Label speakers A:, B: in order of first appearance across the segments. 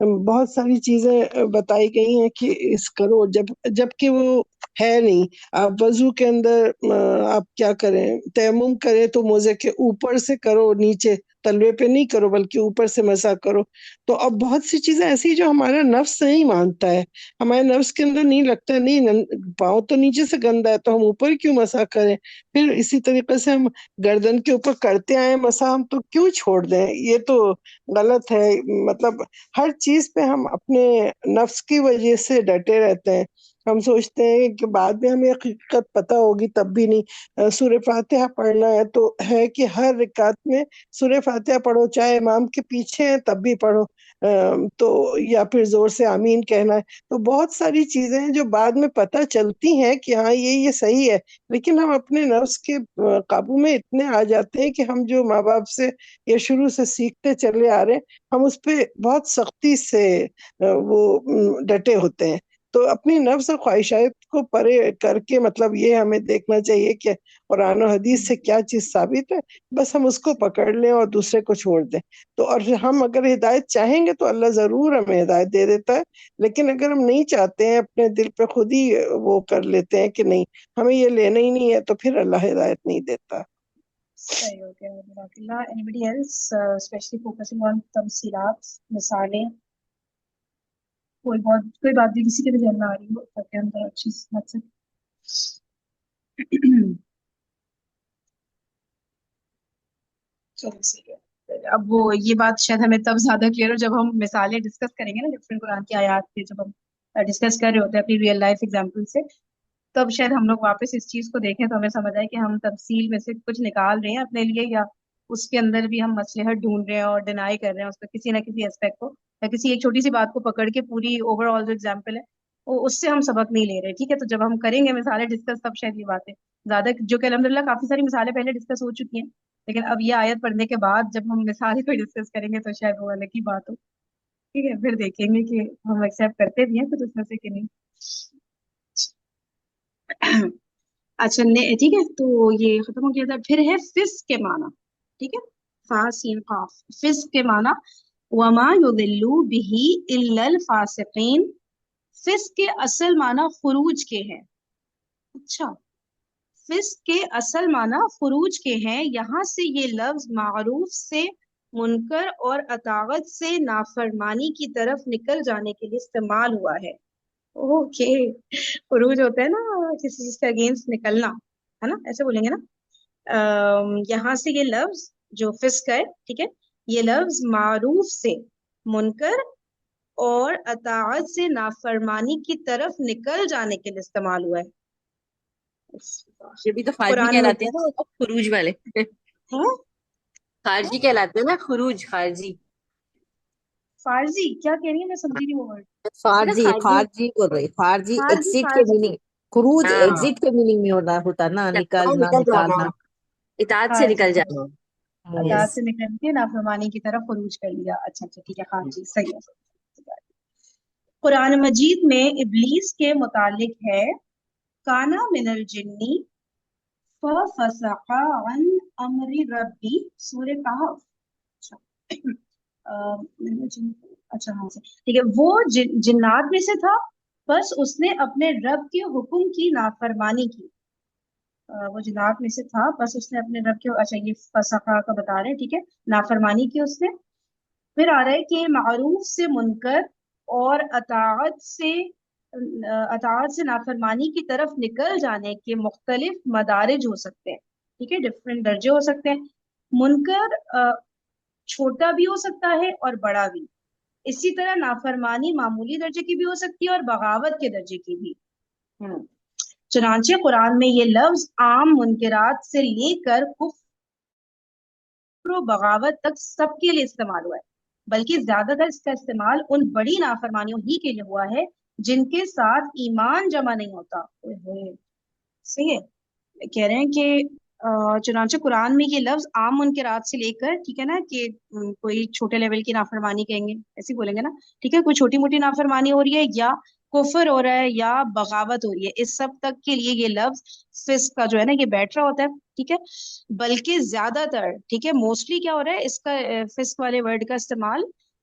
A: بہت ساری چیزیں بتائی گئی ہیں کہ اس کرو، جب کہ وہ ہے نہیں. آپ وضو کے اندر آپ کیا کریں، تیمم کریں تو موزے کے اوپر سے کرو، نیچے تلوے پہ نہیں کرو بلکہ اوپر سے مسح کرو. تو اب بہت سی چیزیں ایسی جو ہمارا نفس نہیں مانتا ہے، ہمارے نفس کے اندر نہیں لگتا ہے، نہیں پاؤں تو نیچے سے گندا ہے تو ہم اوپر کیوں مسح کریں. پھر اسی طریقے سے ہم گردن کے اوپر کرتے آئے مسح، ہم تو کیوں چھوڑ دیں، یہ تو غلط ہے. مطلب ہر چیز پہ ہم اپنے نفس کی وجہ سے ڈٹے رہتے ہیں. ہم سوچتے ہیں کہ بعد میں ہمیں حقیقت پتہ ہوگی تب بھی نہیں. سورہ فاتحہ پڑھنا ہے تو ہے کہ ہر رکعت میں سورہ فاتحہ پڑھو، چاہے امام کے پیچھے ہیں تب بھی پڑھو. تو یا پھر زور سے آمین کہنا ہے. تو بہت ساری چیزیں ہیں جو بعد میں پتہ چلتی ہیں کہ ہاں یہ صحیح ہے، لیکن ہم اپنے نفس کے قابو میں اتنے آ جاتے ہیں کہ ہم جو ماں باپ سے یا شروع سے سیکھتے چلے آ رہے ہیں، ہم اس پہ بہت سختی سے وہ ڈٹے ہوتے ہیں. تو اپنی نفس اور خواہشات کو پرے کر کے مطلب یہ ہمیں دیکھنا چاہیے کہ قرآن و حدیث سے کیا چیز ثابت ہے، بس ہم اس کو پکڑ لیں اور دوسرے کو چھوڑ دیں. تو اور ہم اگر ہدایت چاہیں گے تو اللہ ضرور ہمیں ہدایت دے دیتا ہے، لیکن اگر ہم نہیں چاہتے ہیں، اپنے دل پہ خود ہی وہ کر لیتے ہیں کہ نہیں ہمیں یہ لینا ہی نہیں ہے، تو پھر اللہ ہدایت نہیں دیتا.
B: صحیح ہو گیا جزاک اللہ. Anybody else, especially focusing on تمثیلات، مثالیں، کوئی بات بھی کسی کے بھی ذہن میں آ رہی ہو تاکہ ہم ذرا اچھی سے سمجھ سکیں. چلو صحیح ہے. اب وہ یہ بات شاید ہمیں تب زیادہ کلیئر ہو جب ہم مثالیں ڈسکس کریں گے نا ڈفرینٹ قرآن کی آیات پہ، جب ہم ڈسکس کر رہے ہوتے ہیں اپنی ریئل لائف ایگزامپل سے، تب شاید ہم لوگ واپس اس چیز کو دیکھیں تو ہمیں سمجھ آئے کہ ہم تفصیل میں سے کچھ نکال رہے ہیں اپنے لیے، یا اس کے اندر بھی ہم مصلحت ڈھونڈ رہے ہیں اور ڈینائی کر رہے ہیں اس کا کسی نہ کسی اسپیکٹ کو، یا کسی ایک چھوٹی سی بات کو پکڑ کے پوری اوور آل جو ایگزامپل ہے وہ اس سے ہم سبق نہیں لے رہے. ٹھیک ہے، تو جب ہم کریں گے مثالیں ڈسکس تب شاید یہ باتیں زیادہ، جو کہ الحمدللہ کافی ساری مثالیں پہلے ڈسکس ہو چکی ہیں، لیکن اب یہ آیت پڑھنے کے بعد جب ہم مثالیں کوئی ڈسکس کریں گے تو شاید وہ الگ ہی بات ہو. ٹھیک ہے، پھر دیکھیں گے کہ ہم ایکسیپٹ کرتے بھی ہیں کچھ اس میں سے کہ نہیں. اچھا ٹھیک ہے، تو یہ ختم ہو گیا تھا. پھر ہے فسق کے معنی. ٹھیک ہے، فا سین قاف، فسق کے معنی. وما یضل به الا الفاسقین. فسق کے اصل معنی خروج کے ہیں. اچھا، فسق کے اصل معنی خروج کے ہیں. یہاں سے یہ لفظ معروف سے منکر اور اطاعت سے نافرمانی کی طرف نکل جانے کے لیے استعمال ہوا ہے. اوکے، عروج ہوتا ہے نا کسی چیز کے اگینسٹ نکلنا، ہے نا، ایسے بولیں گے نا. یہاں سے یہ لفظ جو فسق ہے، ٹھیک ہے، یہ لفظ معروف سے منکر اور اطاعت سے نافرمانی کی طرف نکل جانے کے لیے استعمال ہوا ہے.
C: یہ بھی تو خارجی
B: قرآن میں
C: کہلاتے ہیں نا، وہ تو خروج والے
B: ہاں
C: خارجی کہلاتے ہیں نا، خروج خارجی.
B: فارزی کیا کہہ رہی ہیں، میں سمجھی نہیں وہ ورڈ.
C: خارجی
B: خارجی،
C: خارجی بول رہی، خارجی
B: خارجی
C: ایگزٹ کے
B: خارجی
C: میننگ. خروج
B: ہاں
C: ایگزٹ کے میننگ میں ہوتا نا، نکلنا
B: نکل جانا،
C: نکالنا.
D: اطاعت سے
B: خارجی
D: نکل
B: خارجی
D: جانا.
B: اطاعت سے نکل کے نافرمانی کی طرف خروج کر لیا. اچھا اچھا ٹھیک ہے، خارجی صحیح ہے. قرآن مجید میں ابلیس کے متعلق ہے کانا من الجنی ففسق عن امر ربی، سورہ کہف. اچھا ہاں ٹھیک ہے، وہ جنات میں سے تھا، بس اس نے اپنے رب کے حکم کی نافرمانی کی. وہ جنات میں سے تھا، بس اس نے اپنے رب کے، اچھا یہ فسقہ کا بتا رہے ہیں، ٹھیک ہے، نافرمانی کی اس نے. پھر آ رہا ہے کہ معروف سے منکر اور اطاعت سے نافرمانی کی طرف نکل جانے کے مختلف مدارج ہو سکتے ہیں. ٹھیک ہے، ڈفرینٹ درجے ہو سکتے ہیں. منکر چھوٹا بھی ہو سکتا ہے اور بڑا بھی. اسی طرح نافرمانی معمولی درجے کی بھی ہو سکتی ہے اور بغاوت کے درجے کی بھی. چنانچہ قرآن میں یہ لفظ عام منکرات سے لے کر کفر و بغاوت تک سب کے لیے استعمال ہوا ہے، بلکہ زیادہ تر اس کا استعمال ان بڑی نافرمانیوں ہی کے لیے ہوا ہے جن کے ساتھ ایمان جمع نہیں ہوتا. صحیح ہے، کہہ رہے ہیں کہ چنانچہ قرآن میں یہ لفظ عام منکرات سے لے کر، ٹھیک ہے نا، کہ کوئی چھوٹے لیول کی نافرمانی کہیں گے، ایسے بولیں گے نا، ٹھیک ہے، کوئی چھوٹی موٹی نافرمانی ہو رہی ہے یا کفر ہو رہا ہے یا بغاوت ہو رہی ہے، اس سب تک کے لیے یہ لفظ فسق کا جو ہے نا یہ بیٹھ رہا ہوتا ہے. ٹھیک ہے، بلکہ زیادہ تر، ٹھیک ہے، موسٹلی کیا ہو رہا ہے اس کا فسق والے ورڈ کا استعمال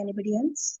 B: anybody else?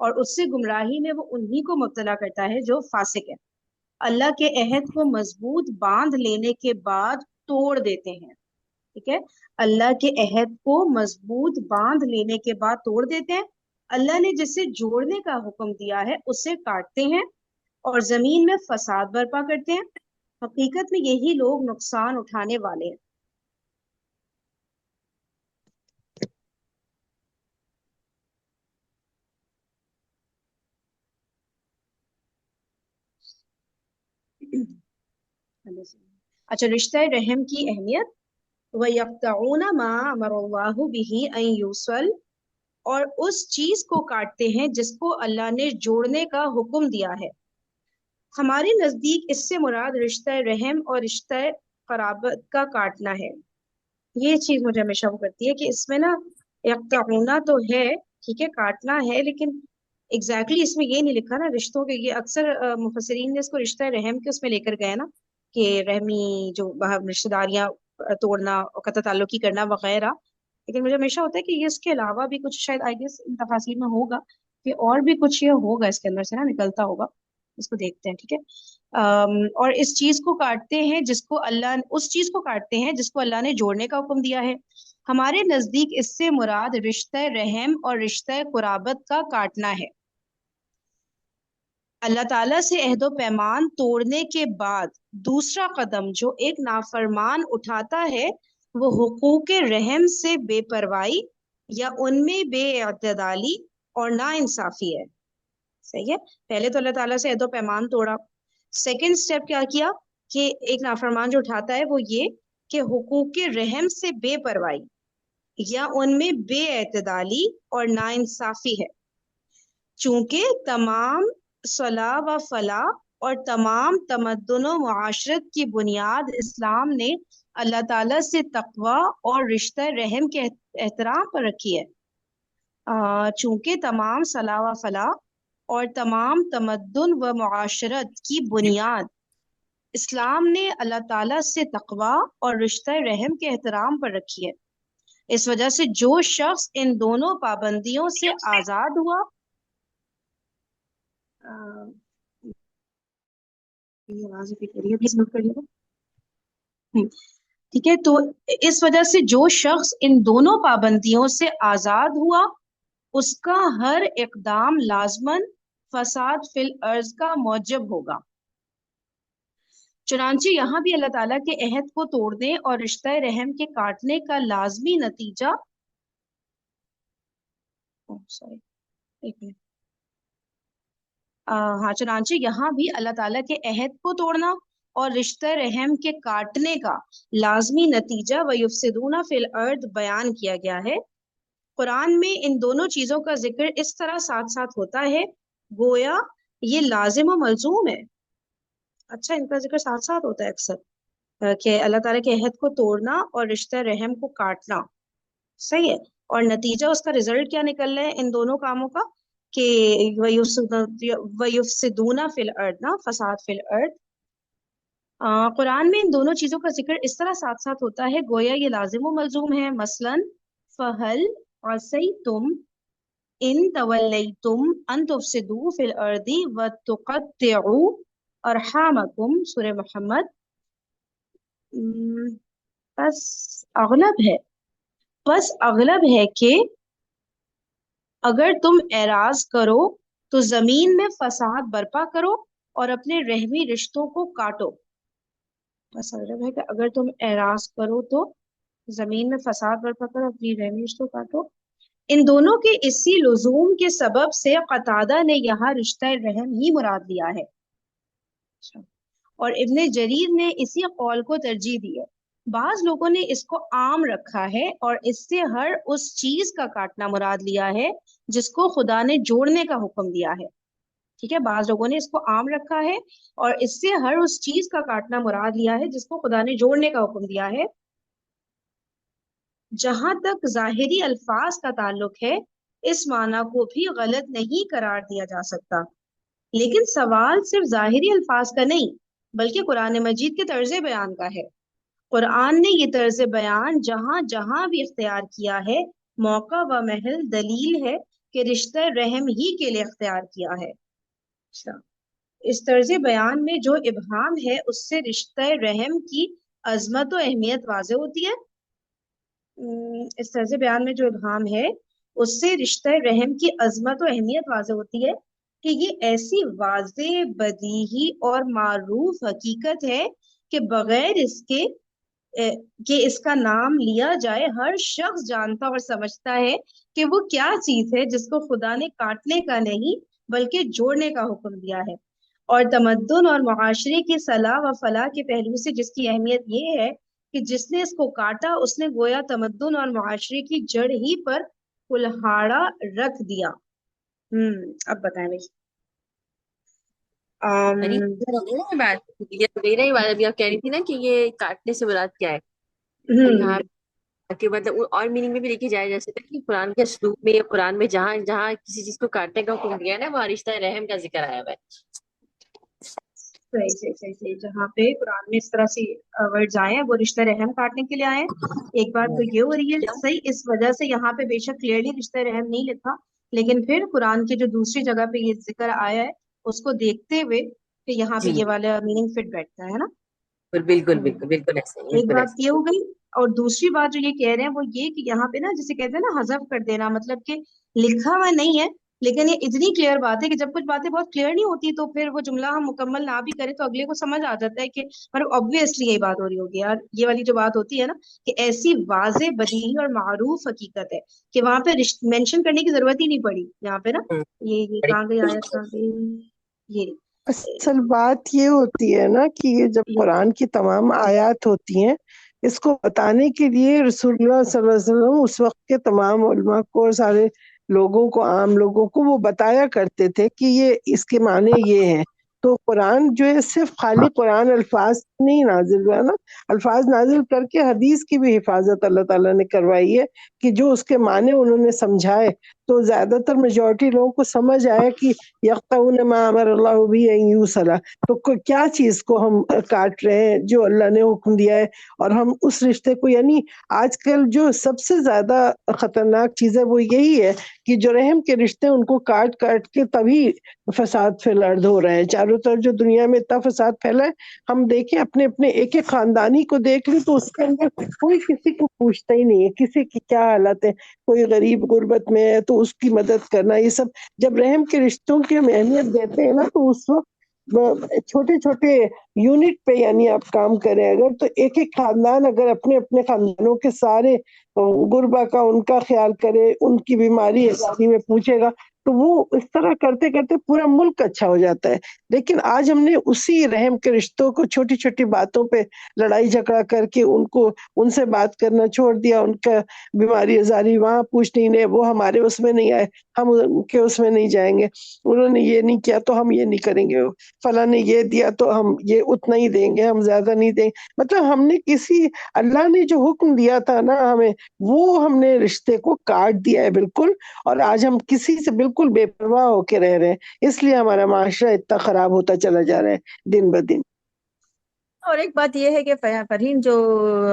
B: اور اس سے گمراہی میں وہ انہی کو مبتلا کرتا ہے جو فاسق ہے۔ اللہ کے عہد کو مضبوط باندھ لینے کے بعد توڑ دیتے ہیں، ٹھیک ہے، اللہ کے عہد کو مضبوط باندھ لینے کے بعد توڑ دیتے ہیں، اللہ نے جسے جوڑنے کا حکم دیا ہے اسے کاٹتے ہیں اور زمین میں فساد برپا کرتے ہیں۔ حقیقت میں یہی لوگ نقصان اٹھانے والے ہیں۔ اچھا، رشتہ رحم کی اہمیت، وَيَقْطَعُونَ مَا أَمَرَ اللَّهُ بِهِ أَن يُوصَلَ، اور اس چیز کو کاٹتے ہیں جس کو اللہ نے جوڑنے کا حکم دیا ہے۔ ہمارے نزدیک اس سے مراد رشتہ رحم اور رشتہ قرابت کا کاٹنا ہے۔ یہ چیز مجھے ہمیشہ وہ کرتی ہے کہ اس میں نا یقطعون تو ہے، ٹھیک ہے، کاٹنا ہے، لیکن ایگزیکٹلی اس میں یہ نہیں لکھا نا رشتوں کے، یہ اکثر مفسرین نے اس کو رشتہ رحم کے اس میں لے کر گئے نا کہ رحمی جو رشتہ داریاں توڑنا، قطع تعلقی کرنا وغیرہ، لیکن مجھے ہمیشہ ہوتا ہے کہ یہ اس کے علاوہ بھی کچھ شاید آئی گیس ان تفاصیل میں ہوگا کہ اور بھی کچھ یہ ہوگا اس کے اندر سے نا نکلتا ہوگا، اس کو دیکھتے ہیں، ٹھیک ہے۔ اور اس چیز کو کاٹتے ہیں جس کو اللہ نے جوڑنے کا حکم دیا ہے۔ ہمارے نزدیک اس سے مراد رشتہ رحم اور رشتہ قرابت کا کاٹنا ہے۔ اللہ تعالیٰ سے عہد و پیمان توڑنے کے بعد دوسرا قدم جو ایک نافرمان اٹھاتا ہے وہ حقوق رحم سے بے پرواہی یا ان میں بے اعتدالی اور نا انصافی ہے۔ صحیح ہے، پہلے تو اللہ تعالیٰ سے عہد و پیمان توڑا، سیکنڈ سٹیپ کیا کیا کہ ایک نافرمان جو اٹھاتا ہے وہ یہ کہ حقوق رحم سے بے پرواہی یا ان میں بے اعتدالی اور نا انصافی ہے۔ چونکہ تمام صلاح و فلاح اور تمام تمدن و معاشرت کی بنیاد اسلام نے اللہ تعالیٰ سے تقوی اور رشتہ رحم کے احترام پر رکھی ہے۔ چونکہ تمام صلاح و فلاح اور تمام تمدن و معاشرت کی بنیاد اسلام نے اللہ تعالیٰ سے تقوی اور رشتہ رحم کے احترام پر رکھی ہے۔ اس وجہ سے جو شخص ان دونوں پابندیوں سے آزاد ہوا، ٹھیک ہے، تو اس وجہ سے جو شخص ان دونوں پابندیوں سے آزاد ہوا اس کا ہر اقدام لازماً فساد فی الارض کا موجب ہوگا۔ چنانچہ یہاں بھی اللہ تعالیٰ کے عہد کو توڑنے اور رشتہ رحم کے کاٹنے کا لازمی نتیجہ چنانچہ یہاں بھی اللہ تعالیٰ کے عہد کو توڑنا اور رشتہ رحم کے کاٹنے کا لازمی نتیجہ وَيُفْسِدُونَ فِي الْأَرْضِ بیان کیا گیا ہے۔ قرآن میں ان دونوں چیزوں کا ذکر اس طرح ساتھ ساتھ ہوتا ہے گویا یہ لازم و ملزوم ہے۔ اچھا، ان کا ذکر ساتھ ساتھ ہوتا ہے اکثر کہ اللہ تعالیٰ کے عہد کو توڑنا اور رشتہ رحم کو کاٹنا، صحیح ہے، اور نتیجہ اس کا رزلٹ کیا نکل رہا ہے ان دونوں کاموں کا کہ وَيُفْسِدُونَ فِي الْأَرْضِ، فساد فی الارض۔ قرآن میں ان دونوں چیزوں کا ذکر اس طرح ساتھ ساتھ ہوتا ہے گویا یہ لازم و ملزوم ہے۔ مثلاً فَهَلْ عَصَيْتُمْ إِن تَوَلَّيْتُمْ أَن تُفْسِدُوا فِي الْأَرْضِ وَتُقَطِّعُوا أَرْحَامَكُمْ، سورہ محمد۔ بس اغلب ہے کہ اگر تم اعراض کرو تو زمین میں فساد برپا کرو اور اپنے رحمی رشتوں کو کاٹو۔ بس اغلب ہے کہ اگر تم اعراض کرو تو زمین میں فساد برپا کرو، اپنی رحمی رشتوں کو کاٹو۔ ان دونوں کے اسی لزوم کے سبب سے قتادہ نے یہاں رشتہ رحم ہی مراد لیا ہے، اور ابن جریر نے اسی قول کو ترجیح دی ہے۔ بعض لوگوں نے اس کو عام رکھا ہے اور اس سے ہر اس چیز کا کاٹنا مراد لیا ہے جس کو خدا نے جوڑنے کا حکم دیا ہے، ٹھیک ہے، بعض لوگوں نے اس کو عام رکھا ہے اور اس سے ہر اس چیز کا کاٹنا مراد لیا ہے جس کو خدا نے جوڑنے کا حکم دیا ہے۔ جہاں تک ظاہری الفاظ کا تعلق ہے اس معنی کو بھی غلط نہیں قرار دیا جا سکتا، لیکن سوال صرف ظاہری الفاظ کا نہیں بلکہ قرآن مجید کے طرز بیان کا ہے۔ قرآن نے یہ طرز بیان جہاں جہاں بھی اختیار کیا ہے موقع و محل دلیل ہے کہ رشتہ رحم ہی کے لیے اختیار کیا ہے. اچھا، اس طرز بیان میں جو ابہام ہے اس سے رشتہ رحم کی عظمت و اہمیت واضح ہوتی ہے. اس طرز بیان میں جو ابہام ہے اس سے رشتہ رحم کی عظمت و اہمیت واضح ہوتی ہے کہ یہ ایسی واضح، بدیہی اور معروف حقیقت ہے کہ بغیر اس کے کہ اس کا نام لیا جائے ہر شخص جانتا اور سمجھتا ہے کہ وہ کیا چیز ہے جس کو خدا نے کاٹنے کا نہیں بلکہ جوڑنے کا حکم دیا ہے. اور تمدن اور معاشرے کی صلاح و فلاح کے پہلو سے جس کی اہمیت یہ ہے کہ جس نے اس کو کاٹا اس نے گویا تمدن اور معاشرے کی جڑ ہی پر کلہاڑا رکھ دیا. اب بتائیں بھائی.
E: ارے یہ تو میرا ہی بات ابھی آپ کہہ رہی تھی نا کہ یہ کاٹنے سے مراد کیا ہے. تو یہاں کہ مطلب اور میننگ میں بھی دیکھی جائے جیسے کہ قرآن کے اسلوب میں یا قرآن میں جہاں جہاں کسی چیز کو کاٹنے کا حکم دیا ہے نا وہاں رشتہ رحم کا ذکر آیا ہوا ہے.
B: صحیح صحیح صحیح صحیح. جہاں پہ قرآن میں اس طرح سے ورڈز آئے ہیں وہ رشتہ رحم کاٹنے کے لیے آئے ہیں. ایک بات تو یہ ہو رہی ہے صحیح، اس وجہ سے یہاں پہ بے شک کلیئرلی رشتہ رحم نہیں لکھا، لیکن پھر قرآن کی جو دوسری جگہ پہ یہ ذکر آیا ہے اس کو دیکھتے ہوئے کہ یہاں پہ
E: جی
B: یہ والا میننگ فٹ بیٹھتا ہے نا.
E: بالکل بالکل بالکل ایسے ہی،
B: ایک
E: بالکل
B: بات
E: ایسے
B: یہ ہو گئی. اور دوسری بات جو یہ کہہ رہے ہیں وہ یہ کہ یہاں پہ نا جسے کہتے ہیں نا حذف کر دینا، مطلب کہ لکھا ہوا نہیں ہے لیکن یہ اتنی کلیئر بات ہے کہ جب کچھ باتیں بہت کلیئر نہیں ہوتی تو پھر وہ جملہ ہم مکمل نہ بھی کریں تو اگلے کو سمجھ آ جاتا ہے کہ مطلب obviously یہی بات ہو رہی ہوگی یار. یہ والی جو بات ہوتی ہے نا کہ ایسی واضح، بدیہی اور معروف حقیقت ہے کہ وہاں پہ مینشن کرنے کی ضرورت ہی نہیں پڑی یہاں پہ نا. یہ کہاں گئی آیت، کہاں گئی یہ
A: اصل بات یہ ہوتی ہے نا کہ یہ جب قرآن کی تمام آیات ہوتی ہیں اس کو بتانے کے لیے رسول اللہ صلی اللہ علیہ وسلم اس وقت کے تمام علماء کو اور سارے لوگوں کو، عام لوگوں کو وہ بتایا کرتے تھے کہ یہ اس کے معنی یہ ہیں. تو قرآن جو ہے صرف خالی قرآن الفاظ نہیں نازل ہوا نا، الفاظ نازل کر کے حدیث کی بھی حفاظت اللہ تعالیٰ نے کروائی ہے کہ جو اس کے معنی انہوں نے سمجھائے تو زیادہ تر میجورٹی لوگوں کو سمجھ آیا کہ یقطعون ما امر اللہ بھی ان یوصل، تو کیا چیز کو ہم کاٹ رہے ہیں جو اللہ نے حکم دیا ہے. اور ہم اس رشتے کو، یعنی آج کل جو سب سے زیادہ خطرناک چیز ہے وہ یہی ہے کہ جو رحم کے رشتے ان کو کاٹ کاٹ کے تبھی فساد پھیل ارد ہو رہے ہیں چاروں طرف. جو دنیا میں اتنا فساد پھیلا ہے، ہم دیکھیں اپنے اپنے ایک ایک خاندانی کو دیکھ لیں تو اس کے اندر کوئی کسی کو پوچھتا ہی نہیں ہے کسی کی کیا حالت ہے. کوئی غریب غربت میں ہے تو اس کی مدد کرنا، یہ سب جب رحم کے رشتوں کی ہم اہمیت دیتے ہیں نا تو اس وقت چھوٹے چھوٹے یونٹ پہ یعنی آپ کام کریں اگر تو ایک ایک خاندان اگر اپنے اپنے خاندانوں کے سارے غربا کا ان کا خیال کرے، ان کی بیماری حسابی میں پوچھے گا تو وہ اس طرح کرتے کرتے پورا ملک اچھا ہو جاتا ہے. لیکن آج ہم نے اسی رحم کے رشتوں کو چھوٹی چھوٹی باتوں پہ لڑائی جھگڑا کر کے ان سے بات کرنا چھوڑ دیا. ان کا بیماری ازاری وہاں پوچھنی نہیں، وہ ہمارے اس میں نہیں آئے ہم ان کے اس میں نہیں جائیں گے، انہوں نے یہ نہیں کیا تو ہم یہ نہیں کریں گے، فلاں نے یہ دیا تو ہم یہ اتنا ہی دیں گے، ہم زیادہ نہیں دیں گے. مطلب ہم نے اللہ نے جو حکم دیا تھا نا ہمیں وہ ہم نے رشتے کو کاٹ دیا ہے بالکل. اور آج ہم کسی سے بالکل بے پرواہ ہو کے رہ رہے ہیں، اس لیے ہمارا معاشرہ اتنا خراب ہوتا چلا جا رہا ہے دن بدن.
C: اور ایک بات یہ ہے کہ فرہین جو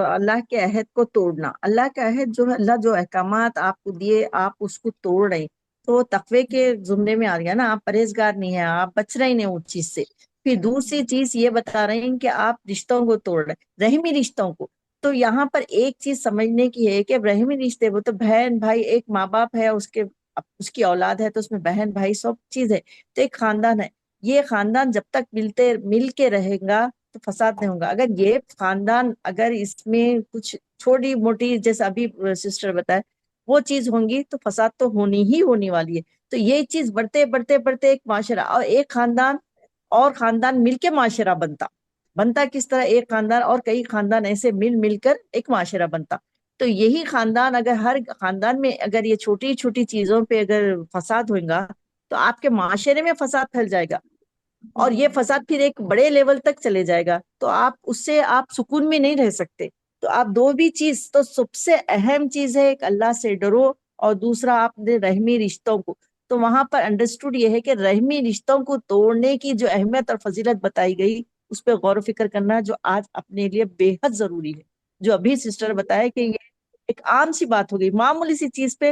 C: اللہ کے عہد کو توڑنا، اللہ کا عہد جو ہے، اللہ جو احکامات آپ کو دیے آپ اس کو توڑ رہے ہیں تو وہ تقوی کے زمرے میں آ گیا نا. آپ پرہیزگار نہیں ہیں، آپ بچ رہے نہیں اس چیز سے. پھر دوسری چیز یہ بتا رہے ہیں کہ آپ رشتوں کو توڑ رہے ہیں، رحمی رشتوں کو. تو یہاں پر ایک چیز سمجھنے کی ہے کہ رحمی رشتے وہ تو بہن بھائی، ایک ماں باپ ہے، اس کی اولاد ہے تو اس میں بہن بھائی سب چیز ہے، تو ایک خاندان ہے. یہ خاندان جب تک مل کے رہے گا تو فساد نہیں ہوگا. اگر یہ خاندان اگر اس میں کچھ چھوٹی موٹی جیسے ابھی سسٹر بتائے وہ چیز ہوں گی تو فساد تو ہونی ہی ہونے والی ہے. تو یہ چیز بڑھتے بڑھتے بڑھتے ایک معاشرہ اور ایک خاندان اور خاندان مل کے معاشرہ بنتا کس طرح؟ ایک خاندان اور کئی خاندان ایسے مل کر ایک معاشرہ بنتا. تو یہی خاندان اگر ہر خاندان میں اگر یہ چھوٹی چھوٹی چیزوں پہ اگر فساد ہوگا تو آپ کے معاشرے میں فساد پھیل جائے گا اور یہ فساد پھر ایک بڑے لیول تک چلے جائے گا تو اس سے آپ سکون میں نہیں رہ سکتے. تو آپ دو بھی چیز، تو سب سے اہم چیز ہے ایک اللہ سے ڈرو اور دوسرا آپ نے رحمی رشتوں کو. تو وہاں پر انڈرسٹوڈ یہ ہے کہ رحمی رشتوں کو توڑنے کی جو اہمیت اور فضیلت بتائی گئی اس پہ غور و فکر کرنا جو آج اپنے لیے بے حد ضروری ہے. جو ابھی سسٹر بتایا کہ یہ ایک عام سی بات ہو گئی، معمولی سی چیز پہ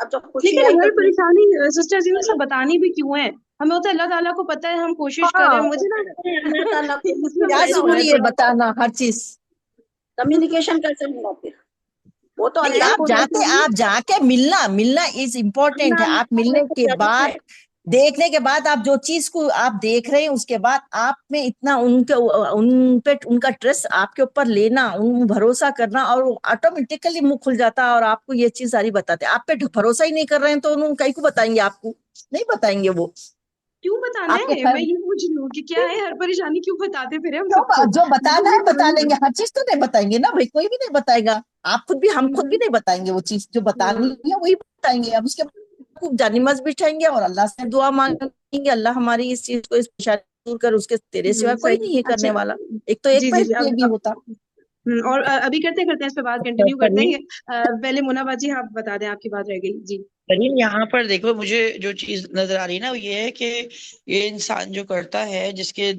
D: اب جب خوشی
B: لیکن
D: آئی
B: ہر
D: تو
B: پریشانی سسٹر جی سب بتانی بھی کیوں ہے؟ ہمیں ہوتا ہے اللہ تعالیٰ کو پتہ ہے، ہم کوشش کر رہے
C: ہاں
B: ہیں، مجھے نا
D: اللہ تعالیٰ کو
B: اس میں
C: کیا
B: ایسا ہو رہا
C: ضروری ہے
B: ہے
C: بتانا ہر چیز؟
D: کمیونیکیشن کیسے ہوگا پھر؟ وہ تو
C: نہیں،
D: اللہ
C: آپ
D: کو
C: جا کے ملنا از امپورٹینٹ ہے. آپ ملنے کے
D: ضرور
C: بعد،
D: ہے.
C: دیکھنے کے بعد، آپ جو چیز کو آپ دیکھ رہے ہیں اس کے بعد آپ میں اتنا ان پہ ان کا ٹرسٹ آپ کے اوپر لینا، ان بھروسہ کرنا، اور آٹومیٹیکلی منہ کھل جاتا ہے اور آپ کو یہ چیز ساری بتاتے ہیں. آپ پہ بھروسہ ہی نہیں کر رہے ہیں تو انہوں کئی کو بتائیں گے؟ آپ کو نہیں بتائیں گے. وہ
B: کیوں بتانا
C: آپ کے
B: ہے؟
C: خیر
B: میں یہ پوچھ رہی ہوں کہ کیا ہے ہر پریشانی کیوں بتاتے پھر ہم سب کو؟
C: جو بتانا
B: مجھے
C: ہے
B: یہ
C: بتا
B: سمجھ
C: دیں گے، ہر چیز تو نہیں بتائیں گے نا بھائی، کوئی بھی نہیں بتائے گا. آپ خود بھی، ہم خود بھی نہیں بتائیں گے. وہ چیز جو بتانی ہے وہی بتائیں گے. اب اس کے خوب جانماز بٹھائیں گے اور اللہ سے دعا مانگیں گے، اللہ ہماری اس چیز کو، اس پریشانی دور کر. اس کے تیرے سوا کوئی نہیں ہے
B: صحیح.
C: کرنے
B: اچھا
C: والا. ایک تو ایک
B: جی
C: پر
B: جی جی،
C: یہ بھی ہوتا.
B: اور ابھی کرتے ہیں اس پہ بات کنٹینیو کرتے ہیں. پہلے مونا باجی آپ بتا دیں، آپ کی بات رہ گئی جی.
F: لیکن یہاں پر دیکھو، مجھے جو چیز نظر آ رہی ہے نا وہ یہ ہے کہ یہ انسان جو کرتا ہے، جس کے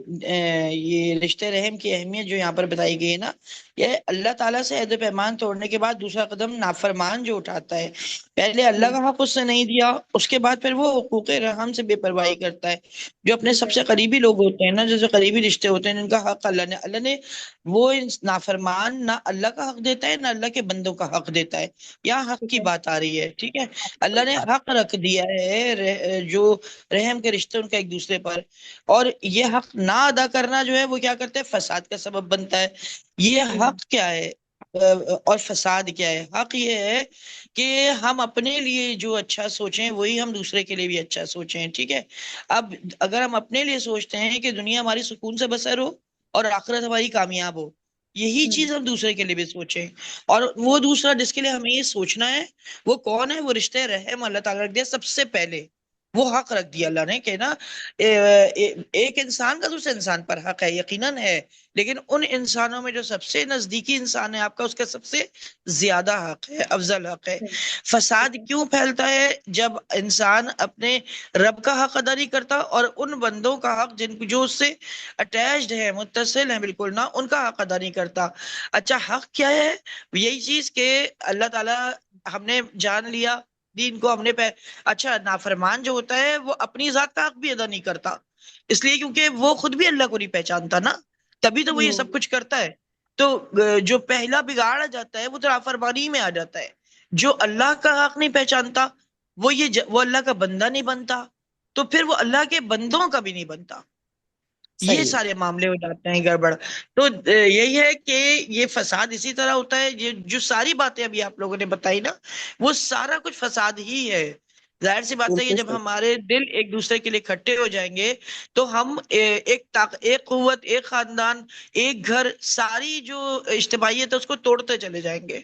F: یہ رشتے رحم کی اہمیت جو یہاں پر بتائی گئی ہے نا، یہ اللہ تعالیٰ سے عہد و پیمان توڑنے کے بعد دوسرا قدم نافرمان جو اٹھاتا ہے. پہلے اللہ کا حق اس سے نہیں دیا، اس کے بعد پھر وہ حقوق رحم سے بے پرواہی کرتا ہے. جو اپنے سب سے قریبی لوگ ہوتے ہیں نا، جیسے قریبی رشتے ہوتے ہیں، جن کا حق اللہ نے وہ نافرمان نہ اللہ کا حق دیتا ہے، نہ اللہ کے بندوں کا حق دیتا ہے. یہاں حق کی بات آ رہی ہے. ٹھیک ہے، اللہ نے حق رکھ دیا ہے جو رحم کے رشتے ان کا ایک دوسرے پر، اور یہ حق نہ ادا کرنا جو ہے وہ کیا کرتے ہیں، فساد کا سبب بنتا ہے. یہ حق کیا ہے اور فساد کیا ہے؟ حق یہ ہے کہ ہم اپنے لیے جو اچھا سوچیں وہی ہم دوسرے کے لیے بھی اچھا سوچیں. ٹھیک ہے، اب اگر ہم اپنے لیے سوچتے ہیں کہ دنیا ہماری سکون سے بسر ہو اور آخرت ہماری کامیاب ہو، یہی چیز ہم دوسرے کے لیے بھی سوچیں. اور وہ دوسرا جس کے لیے ہمیں یہ سوچنا ہے وہ کون ہے؟ وہ رشتے رحم اللہ تعالیٰ رکھ دیا سب سے پہلے. وہ حق رکھ دیا اللہ نے کہ نا ایک انسان کا دوسرے انسان پر حق ہے، یقیناً ہے، لیکن ان انسانوں میں جو سب سے نزدیکی انسان ہے آپ کا، اس کا سب سے زیادہ حق ہے، افضل حق ہے. فساد کیوں پھیلتا ہے؟ جب انسان اپنے رب کا حق ادا نہیں کرتا اور ان بندوں کا حق جو اس سے اٹیچڈ ہے، متصل ہیں بالکل نا، ان کا حق ادا نہیں کرتا. اچھا، حق کیا ہے؟ یہی چیز کہ اللہ تعالیٰ ہم نے جان لیا دین کو، ہم نے اچھا، نافرمان جو ہوتا ہے وہ اپنی ذات کا حق بھی ادا نہیں کرتا، اس لیے کیونکہ وہ خود بھی اللہ کو نہیں پہچانتا نا، تبھی تو وہ یہ سب کچھ کرتا ہے. تو جو پہلا بگاڑ آ جاتا ہے وہ تو نافرمانی میں آ جاتا ہے. جو اللہ کا حق نہیں پہچانتا وہ اللہ کا بندہ نہیں بنتا، تو پھر وہ اللہ کے بندوں کا بھی نہیں بنتا. یہ
C: صحیح.
F: سارے معاملے ہو جاتے ہیں گڑبڑ. تو یہی ہے کہ یہ فساد اسی طرح ہوتا ہے. یہ جو ساری باتیں ابھی آپ لوگوں نے بتائی نا، وہ سارا کچھ فساد ہی ہے. ظاہر سی بات ہے کہ
C: بالکل
F: جب
C: صحیح.
F: ہمارے دل ایک دوسرے کے لیے اکٹھے ہو جائیں گے تو ہم ایک قوت، ایک خاندان، ایک گھر، ساری جو اجتماعیت ہے اس کو توڑتے چلے جائیں گے.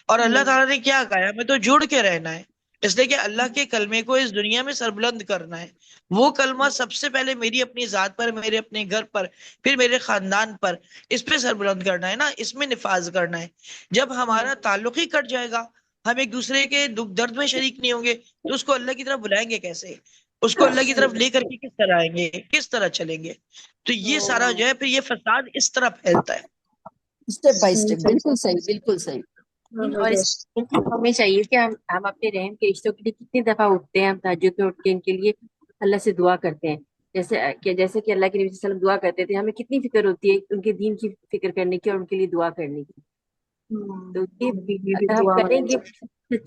F: اور اللہ تعالیٰ نے کیا کہا ہے؟ ہمیں تو جڑ کے رہنا ہے، اس لیے کہ اللہ کے کلمے کو اس دنیا میں سربلند کرنا ہے. وہ کلمہ سب سے پہلے میری اپنی ذات پر، میرے اپنے گھر پر، پھر میرے خاندان پر، اس پہ سربلند کرنا ہے نا، اس میں نفاذ کرنا ہے. جب ہمارا تعلق ہی کٹ جائے گا، ہم ایک دوسرے کے دکھ درد میں شریک نہیں ہوں گے، تو اس کو اللہ کی طرف بلائیں گے کیسے؟ اس کو اللہ کی طرف لے کر کے کس طرح آئیں گے، کس طرح چلیں گے؟ تو یہ سارا جو ہے پھر یہ فساد اس طرح پھیلتا ہے.
C: Step by step. بالکل صحیح، بالکل صحیح.
E: اور اس ہمیں چاہیے کہ ہم اپنے رحم کے رشتوں کے لیے کتنی دفعہ اٹھتے ہیں، ہم تہجد میں اٹھ کے ان کے لیے اللہ سے دعا کرتے ہیں. جیسے کہ اللہ کے نبی صلی اللہ علیہ وسلم دعا کرتے تھے. ہمیں کتنی فکر ہوتی ہے ان کے دین کی فکر کرنے کی اور ان کے لیے دعا کرنے کی. تو یہ اگر ہم کریں گے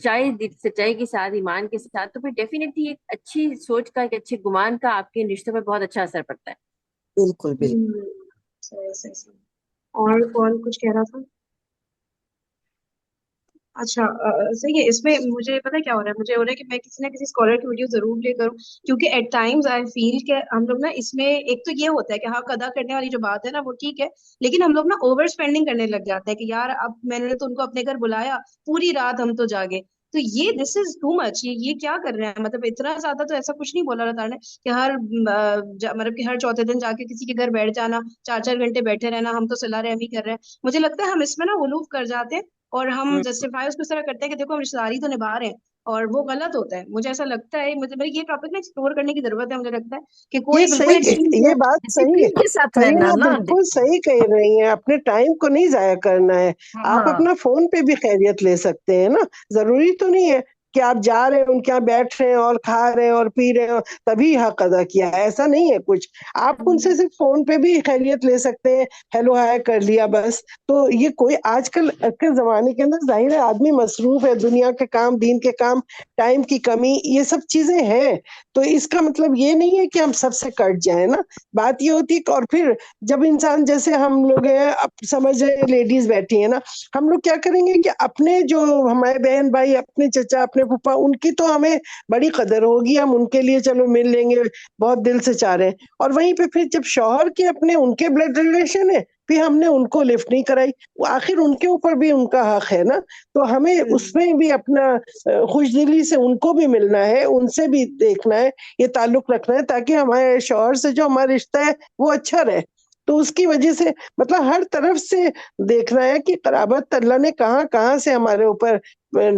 E: سچائی کے ساتھ، ایمان کے ساتھ، تو پھر ڈیفینیٹلی ایک اچھی سوچ کا، ایک اچھے گمان کا آپ کے رشتوں پہ بہت اچھا اثر پڑتا ہے.
C: بالکل بالکل.
B: صحیح. اور کون کچھ کہہ رہا تھا؟ اچھا، صحیح ہے. اس میں مجھے پتا کیا ہو رہا ہے، مجھے ہو رہا ہے کہ میں کسی نہ کسی اسکالر کی ویڈیو ضرور لے کروں، کیونکہ ایٹ ٹائمز آئی فیل کہ ہم لوگ نا اس میں ایک تو یہ ہوتا ہے کہ حق ادا کرنے والی جو بات ہے نا وہ ٹھیک ہے، لیکن ہم لوگ نا اوور اسپینڈنگ کرنے لگ جاتے ہیں کہ یار اب میں نے تو ان کو اپنے گھر بلایا، پوری رات ہم تو جاگے. تو یہ دس از ٹو مچ. یہ کیا کر رہے ہیں؟ مطلب اتنا زیادہ تو ایسا کچھ نہیں بولا اللہ تعالیٰ نے کہ مطلب کہ ہر چوتھے دن جا کے کسی کے گھر بیٹھ جانا، 4 گھنٹے بیٹھے رہنا، ہم تو صلہ رحمی کر رہے ہیں. مجھے لگتا ہے ہم اس میں نا غلوف کر جاتے ہیں اور ہم جسٹیفائی اس کو اس طرح کرتے ہیں کہ دیکھو ہم رشتے داری تو نبھا رہے ہیں، اور وہ غلط ہوتا ہے. مجھے ایسا لگتا ہے، مجھے یہ ٹاپک نا ایکسپلور کرنے کی ضرورت ہے. مجھے لگتا ہے کہ کوئی
A: یہ
B: بالکل
A: صحیح، یہ بات صحیح ہے.
C: ڈسپلن کے ساتھ رہنا
A: فرینہ
C: نا.
A: بالکل صحیح کہہ رہی ہیں. اپنے ٹائم کو نہیں ضائع کرنا ہے. آپ
C: ہاں.
A: اپنا فون پہ بھی خیریت لے سکتے ہیں نا، ضروری تو نہیں ہے کہ آپ جا رہے ہیں ان کے یہاں بیٹھ رہے ہیں اور کھا رہے ہیں اور پی رہے ہیں تبھی حق ادا کیا ہے، ایسا نہیں ہے کچھ. آپ ان سے صرف فون پہ بھی خیریت لے سکتے ہیں، ہیلو ہائے کر لیا بس. تو یہ کوئی آج کل کے زمانے کے اندر ظاہر ہے آدمی مصروف ہے، دنیا کے کام، دین کے کام، ٹائم کی کمی، یہ سب چیزیں ہیں. تو اس کا مطلب یہ نہیں ہے کہ ہم سب سے کٹ جائیں نا. بات یہ ہوتی ہے. اور پھر جب انسان جیسے ہم لوگ ہیں، اب سمجھ رہے لیڈیز بیٹھی ہیں نا، ہم لوگ کیا کریں گے کہ اپنے جو ہمارے بہن بھائی، اپنے چچا، اپنے پھپھا، ان کی تو ہمیں بڑی قدر ہوگی، ہم ان کے لیے چلو مل لیں گے، بہت دل سے چاہ رہے ہیں. اور وہیں پہ پھر جب شوہر کے اپنے ان کے بلڈ ریلیشن ہے، پھر ہم نے ان کو لفٹ نہیں کرائی. آخر ان کے اوپر بھی ان کا حق ہے نا. تو ہمیں اس میں بھی اپنا خوش دلی سے ان کو بھی ملنا ہے، ان سے بھی دیکھنا ہے، یہ تعلق رکھنا ہے، تاکہ ہمارے شوہر سے جو ہمارا رشتہ ہے وہ اچھا رہے. تو اس کی وجہ سے مطلب ہر طرف سے دیکھنا ہے کہ قرابت اللہ نے کہاں کہاں سے ہمارے اوپر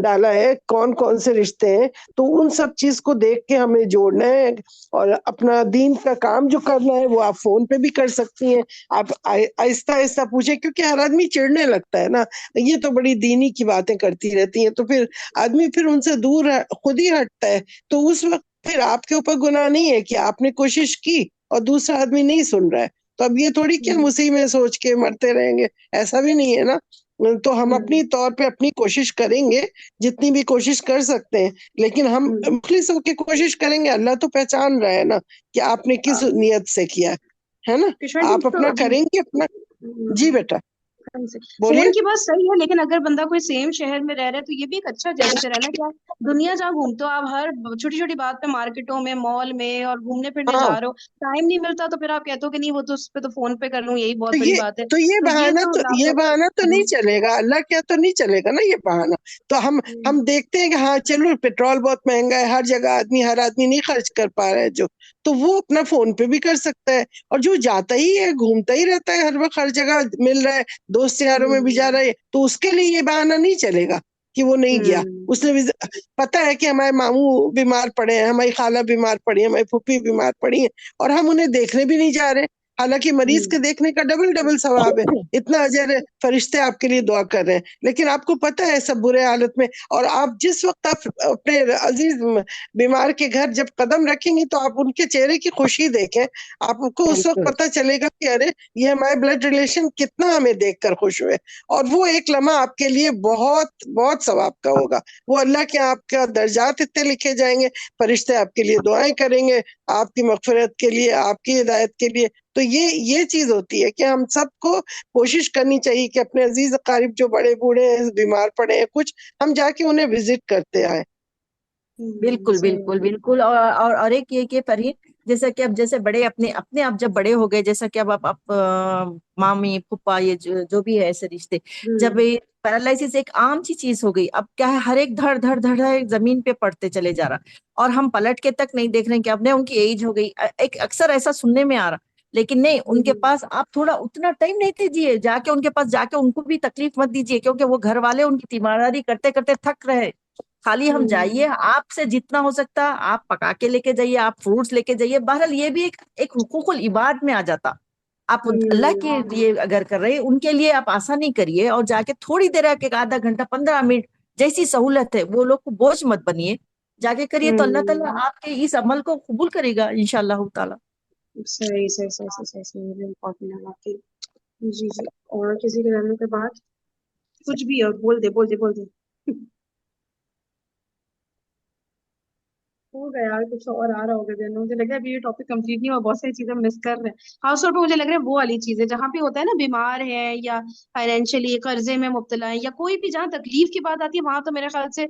A: ڈالا ہے، کون کون سے رشتے ہیں. تو ان سب چیز کو دیکھ کے ہمیں جوڑنا ہے. اور اپنا دین کا کام جو کرنا ہے وہ آپ فون پہ بھی کر سکتی ہیں. آپ آہستہ آہستہ پوچھیں، کیونکہ ہر آدمی چڑنے لگتا ہے نا، یہ تو بڑی دینی کی باتیں کرتی رہتی ہیں، تو پھر آدمی پھر ان سے دور خود ہی ہٹتا ہے. تو اس وقت پھر آپ کے اوپر گناہ نہیں ہے کہ آپ نے کوشش کی اور دوسرا آدمی نہیں سن رہا ہے. تو اب یہ تھوڑی کہ ہم اسی میں سوچ کے مرتے رہیں گے، ایسا بھی نہیں ہے نا. تو ہم اپنی طور پہ اپنی کوشش کریں گے، جتنی بھی کوشش کر سکتے ہیں، لیکن ہم مخلص ہو کے کوشش کریں گے. اللہ تو پہچان رہا ہے نا کہ آپ نے کس نیت سے کیا ہے نا.
B: کشور جی
A: آپ
B: تو
A: اپنا کریں گے اپنا. جی بیٹا بولیے.
B: فون کی بات صحیح ہے، لیکن اگر بندہ کوئی سیم شہر میں رہ رہا ہے تو یہ بھی ایک اچھا جیسچر ہے نا. کیا دنیا جہاں گھومتے ہو آپ، ہر چھوٹی چھوٹی بات پہ مارکیٹوں میں، مال میں اور گھومنے پھرنے
A: ہاں،
B: جا رہے ہو، ٹائم نہیں ملتا تو پھر آپ کہتے ہو کہ نہیں وہ تو اس پہ تو فون پہ کر لوں، یہی
A: تو
B: بہت بڑی بات ہے.
A: یہ
B: تو یہ
A: بہانہ
B: تو
A: تو یہ بہانہ تو نہیں
B: لاپرواہی.
A: چلے گا. اللہ کیا تو نہیں چلے گا نا یہ بہانہ. تو ہم دیکھتے ہیں کہ ہاں چلو پیٹرول بہت مہنگا ہے، ہر جگہ ہر آدمی نہیں خرچ کر پا رہا ہے جو، تو وہ اپنا فون پہ بھی کر سکتا ہے. اور جو جاتا ہی ہے، گھومتا ہی رہتا ہے، ہر وقت ہر جگہ مل رہا ہے، دوست یاروں میں بھی جا رہا ہے، تو اس کے لیے یہ بہانہ نہیں چلے گا کہ وہ نہیں گیا. اس نے بھی پتا ہے کہ ہمارے ماموں بیمار پڑے ہیں، ہماری خالہ بیمار پڑی ہے، ہماری پھوپھی بیمار پڑی ہے، اور ہم انہیں دیکھنے بھی نہیں جا رہے. حالانکہ مریض کے دیکھنے کا ڈبل ثواب ہے، اتنا اجر ہے، فرشتے آپ کے لیے دعا کر رہے ہیں. لیکن آپ کو پتا ہے سب برے حالت میں، اور آپ جس وقت آپ اپنے عزیز بیمار کے گھر جب قدم رکھیں گے تو آپ ان کے چہرے کی خوشی دیکھیں. آپ کو اس وقت پتا چلے گا کہ ارے یہ ہمارے بلڈ ریلیشن کتنا ہمیں دیکھ کر خوش ہوئے. اور وہ ایک لمحہ آپ کے لیے بہت بہت ثواب کا ہوگا. وہ اللہ کے آپ کا درجات اتنے لکھے جائیں گے، فرشتے آپ کے لیے دعائیں کریں گے، آپ کی مغفرت کے لیے، آپ کی ہدایت کے لیے. تو یہ چیز ہوتی ہے کہ ہم سب کو کوشش کرنی چاہیے کہ اپنے عزیز اقارب جو بڑے بوڑھے ہیں، بیمار پڑے ہیں کچھ، ہم جا کے انہیں وزٹ کرتے آئے.
C: بالکل بالکل بالکل. اور ایک یہ کہ فرحین، جیسا کہ اب جیسے بڑے اپنے آپ جب بڑے ہو گئے، جیسا کہ اب آپ مامی پھپھا، یہ جو بھی ہے ایسے رشتے، جب پیرالائسس ایک عام سی چیز ہو گئی، اب کیا ہے ہر ایک دھڑ دھڑ دھڑ زمین پہ پڑتے چلے جا رہا، اور ہم پلٹ کے تک نہیں دیکھ رہے کہ اب نے ان کی ایج ہو گئی. ایک اکثر ایسا سننے میں آ رہا، لیکن نہیں، ان کے پاس آپ تھوڑا اتنا ٹائم نہیں دیجیے، جا کے ان کے پاس جا کے ان کو بھی تکلیف مت دیجیے، کیونکہ وہ گھر والے ان کی تیمارداری کرتے کرتے تھک رہے. خالی ہم جائیے، آپ سے جتنا ہو سکتا آپ پکا کے لے کے جائیے، آپ فروٹس لے کے جائیے. بہرحال یہ بھی ایک حقوق العباد میں آ جاتا. آپ اللہ کے لیے اگر کر رہے ان کے لیے آپ آسانی کریے، اور جا کے تھوڑی دیر ایک آدھا گھنٹہ 15 منٹ جیسی سہولت ہے، وہ لوگ کو بوجھ مت بنیے، جا کے کریے، تو اللہ تعالیٰ آپ کے اس عمل کو قبول کرے گا انشاءاللہ تعالیٰ.
B: صحیح صحیح صحیح صحیح صحیح صحیح امپورٹنٹ ہے آپ کی. جی جی. اور کسی کے جاننے کے بعد کچھ بھی اور بول دے ہو گیا یار، کچھ اور آ رہا ہوگا دن میں. مجھے لگ رہا ہے ابھی یہ ٹاپک کمپلیٹ نہیں ہوا، بہت ساری چیزیں مس کر رہے ہیں. خاص طور پہ مجھے لگ رہا ہے وہ والی چیزیں جہاں پہ ہوتا ہے نا بیمار ہے یا فائنینشلی قرضے میں مبتلا ہے، یا کوئی بھی جہاں تکلیف کی بات آتی ہے، وہاں تو میرے خیال سے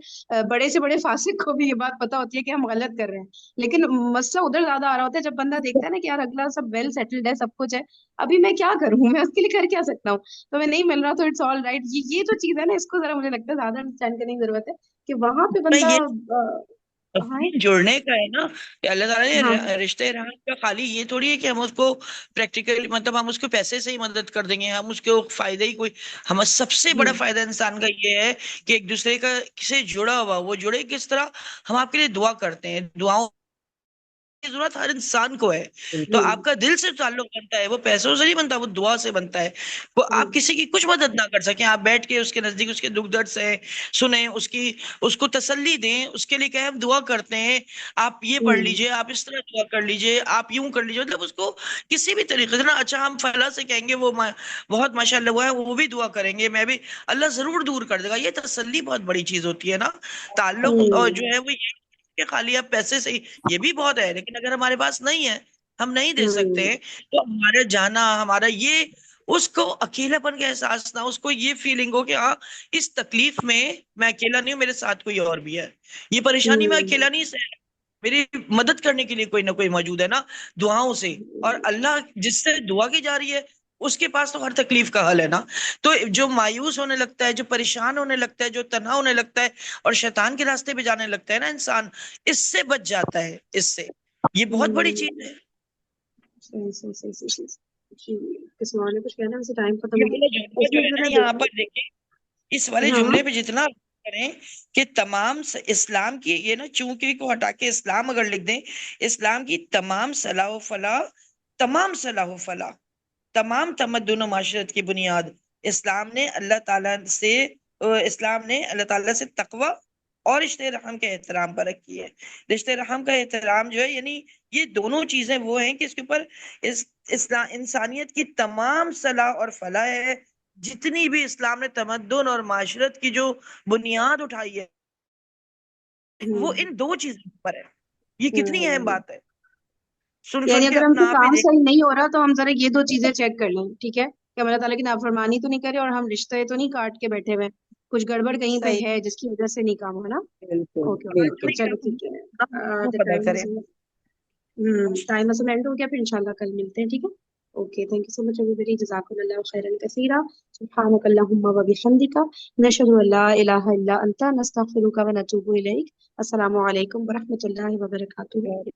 B: بڑے سے بڑے فاسق کو بھی یہ بات پتا ہوتی ہے کہ ہم غلط کر رہے ہیں. لیکن مسئلہ ادھر زیادہ آ رہا ہوتا ہے جب بندہ دیکھتا ہے نا کہ یار اگلا سب ویل سیٹلڈ ہے، سب کچھ ہے، ابھی میں کیا کروں، میں اس کے لیے کر کیا سکتا ہوں، تو میں نہیں مل رہا تو اٹس آل رائٹ. یہ جو چیز ہے نا، اس کو ذرا مجھے لگتا ہے زیادہ انڈرسٹینڈ کرنے کی ضرورت ہے کہ وہاں پہ
F: میں
B: بندہ
F: یہ
B: ہاں
F: جڑنے کا ہے نا کہ اللہ تعالیٰ
B: ہاں
F: نے رشتے رحم کا خالی یہ تھوڑی ہے کہ ہم اس کو پریکٹیکلی مطلب ہم اس کو پیسے سے ہی مدد کر دیں گے، ہم اس کو فائدہ ہی کوئی، ہم سب سے بڑا فائدہ انسان کا یہ ہے کہ ایک دوسرے کا سے جڑا ہوا، وہ جڑے کس طرح، ہم آپ کے لیے دعا کرتے ہیں، دعاؤں کی ضرورت ہر انسان کو ہے. تو آپ کا دل سے تعلق بنتا ہے، وہ پیسوں سے نہیں بنتا، وہ دعا سے بنتا ہے. وہ آپ کسی کی کچھ مدد نہ کر سکیں، آپ بیٹھ کے اس کے نزدیک اس کے دکھ درد سے سنیں، اس کو تسلی دیں، اس کے لیے کہ ہم دعا کرتے ہیں، آپ یہ پڑھ لیجئے، آپ اس طرح دعا کر لیجئے، آپ یوں کر لیجئے. مطلب اس کو کسی بھی طریقے سے نا، اچھا ہم فلاں سے کہیں گے وہ بہت ماشاءاللہ وہ ہے، وہ بھی دعا کریں گے، میں بھی، اللہ ضرور دور کر دے گا. یہ تسلی بہت بڑی چیز ہوتی ہے نا. تعلق جو ہے وہ یہ کہ خالی آپ پیسے سے ہی، یہ بھی بہت ہے، لیکن اگر ہمارے پاس نہیں ہے، ہم نہیں دے سکتے ہیں، تو ہمارا جانا، ہمارا یہ، اس کو اکیلا پن کا احساس نہ، اس کو یہ فیلنگ ہو کہ ہاں اس تکلیف میں میں اکیلا نہیں ہوں، میرے ساتھ کوئی اور بھی ہے، یہ پریشانی میں اکیلا نہیں سہ، میری مدد کرنے کے لیے کوئی نہ کوئی موجود ہے نا، دعاؤں سے. اور اللہ جس سے دعا کی جا رہی ہے اس کے پاس تو ہر تکلیف کا حل ہے نا. تو جو مایوس ہونے لگتا ہے، جو پریشان ہونے لگتا ہے، جو تنہا ہونے لگتا ہے اور شیطان کے راستے پہ جانے لگتا ہے نا انسان، اس سے بچ جاتا ہے. اس سے یہ بہت بڑی چیز ہے.
B: کس نے کچھ کہنا ہے؟ ٹائم ختم
F: یہ
B: ہو
F: والا
B: گیا.
F: جملہ جو ہے نا یہاں پر دیکھیں، اس والے جملے پہ جتنا کریں کہ تمام اسلام کی، یہ نا چونکہ کو ہٹا کے اسلام اگر لکھ دیں، اسلام کی تمام صلاح و فلاح، تمام صلاح و فلاح، تمام تمدن و معاشرت کی بنیاد اسلام نے اللہ تعالیٰ سے، اسلام نے اللہ تعالیٰ سے تقوی اور رشتے رحم کے احترام پر رکھی ہے. رشتے رحم کا احترام جو ہے، یعنی یہ دونوں چیزیں وہ ہیں کہ اس کے اوپر انسانیت کی تمام صلاح اور فلاح ہے. جتنی بھی اسلام نے تمدن اور معاشرت کی جو بنیاد اٹھائی ہے، وہ ان دو چیزوں پر ہے. یہ کتنی اہم بات ہے.
B: یعنی
F: سن کے
B: اگر ہم سے
F: اپنا آپ ہی
B: کام
F: دیکھ.
B: صحیح نہیں ہو رہا تو ہم ذرا یہ دو چیزیں چیک کر لیں، ٹھیک ہے، کہ ہم اللہ تعالیٰ کی نافرمانی تو نہیں کرے اور ہم رشتے تو نہیں کاٹ کے بیٹھے ہوئے، کچھ گڑبڑ کہیں پہ
C: صحیح،
B: ہے جس کی وجہ سے نہیں کام ہو نا.
C: بالکل
B: اوکے اوکے،
C: بالکل.
B: چلو ٹھیک ہے.
F: پیدا کریں.
B: ٹائم اصل اینڈ ہو گیا، پھر انشاءاللہ کل ملتے ہیں، ٹھیک ہے. Okay, thank you so much ایوری بڈی، جزاکم اللہ خیرا کثیرا، سبحانک اللہم و بحمدک، نشہد ان لا الہ الا انت، نستغفرک و نتوب الیک. السلام علیکم ورحمۃ اللہ وبرکاتہ.